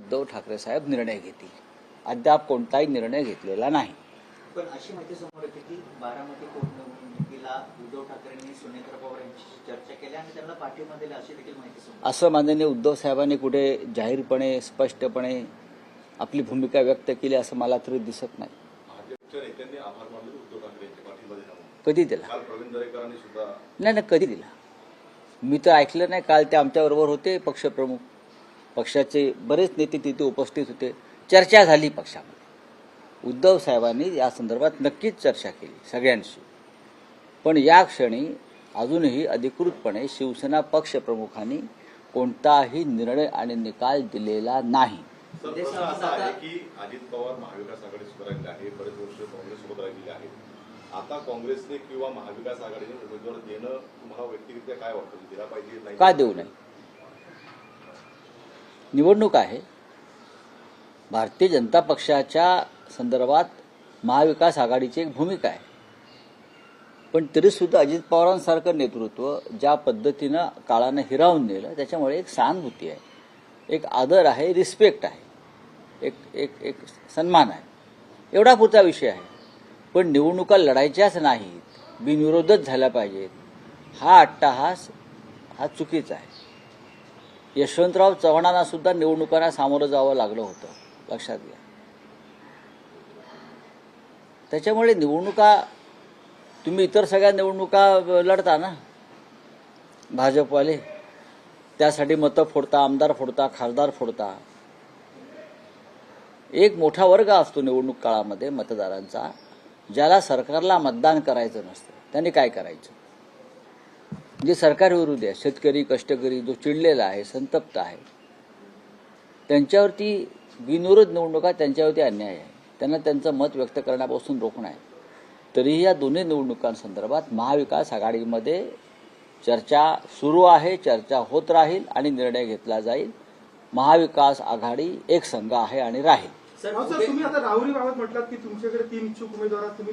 उद्धव ठाकरे साहेब निर्णय घेतील. अद्याप कोणताही निर्णय घेतलेला नाही. पण अशी माहिती समोर येते की बारामती पोटनिवडणुकीला उद्धव ठाकरेंनी सुनेत्रा पवार यांच्याशी चर्चा केली आणि त्यांना पाठिंबा दिला अशी देखील माहिती समोर. असं माननीय उद्धव साहेबांनी कुठे जाहीरपणे स्पष्टपणे आपली भूमिका व्यक्त केली असं मला तरी दिसत नाही. नेत्यांनी आभार मानले उद्धव ठाकरे यांचे पाठिंबा दिला. कधी दिला? काल प्रवीण दरेकरांनी सुद्धा नाही कधी दिला मी तर ऐकलं नाही. काल ते आमच्याबरोबर होते पक्षप्रमुख, पक्षाचे बरेच नेते तिथे उपस्थित होते. चर्चा झाली पक्षामध्ये. उद्धव साहेबांनी या संदर्भात नक्कीच चर्चा केली सगळ्यांशी. पण या क्षणी अजूनही अधिकृतपणे शिवसेना पक्षप्रमुखांनी कोणताही निर्णय आणि निकाल दिलेला नाही. असं आहे की अजित पवार महाविकास आघाडी सुद्धा राहिले आहे, बरेच वर्ष काँग्रेससोबत राहिलेले आहेत. आता काँग्रेसने किंवा महाविकास आघाडीने उमेदवार देणं तुम्हाला व्यक्तिरित्या काय वाटतं, दिला पाहिजे नाही? का देऊ नये? निवडणूक आहे. भारतीय जनता पक्षाच्या संदर्भात महाविकास आघाडीची एक भूमिका आहे. पण तरीसुद्धा अजित पवारांसारखं नेतृत्व ज्या पद्धतीनं काळानं हिरावून नेलं त्याच्यामुळे एक सहानुभूती आहे, एक आदर आहे, रिस्पेक्ट आहे, एक एक एक सन्मान आहे. एवढा पुरता विषय आहे. पण निवडणुका लढायच्याच नाहीत, बिनविरोधच झाल्या पाहिजेत, हा अट्टहास हा चुकीचा आहे. यशवंतराव चव्हाणांना सुद्धा निवडणुकांना सामोरं जावं लागलं होतं, लक्षात घ्या. त्याच्यामुळे निवडणुका तुम्ही इतर सगळ्या निवडणुका लढता ना भाजपवाले, त्यासाठी मतं फोडता, आमदार फोडता, खासदार फोडता. एक मोठा वर्ग असतो निवडणूक काळामध्ये मतदारांचा, ज्याला सरकारला मतदान करायचं नसतं. त्यांनी काय करायचं? जे सरकारविरुद्ध आहे, शेतकरी, कष्टकरी, जो चिडलेला आहे, संतप्त आहे, त्यांच्यावरती बिनविरोध निवडणुका, त्यांच्यावरती अन्याय आहे. त्यांना त्यांचं मत व्यक्त करण्यापासून रोखणं आहे. तरीही या दोन्ही निवडणुकांसंदर्भात महाविकास आघाडीमध्ये चर्चा सुरू आहे, चर्चा होत राहील आणि निर्णय घेतला जाईल. महाविकास आघाडी एक संघ आहे आणि राहील. सर तुम्ही आता राहुरीबाबत म्हटलात की तुमच्याकडे 3 इच्छुक उमेदवार तुम्ही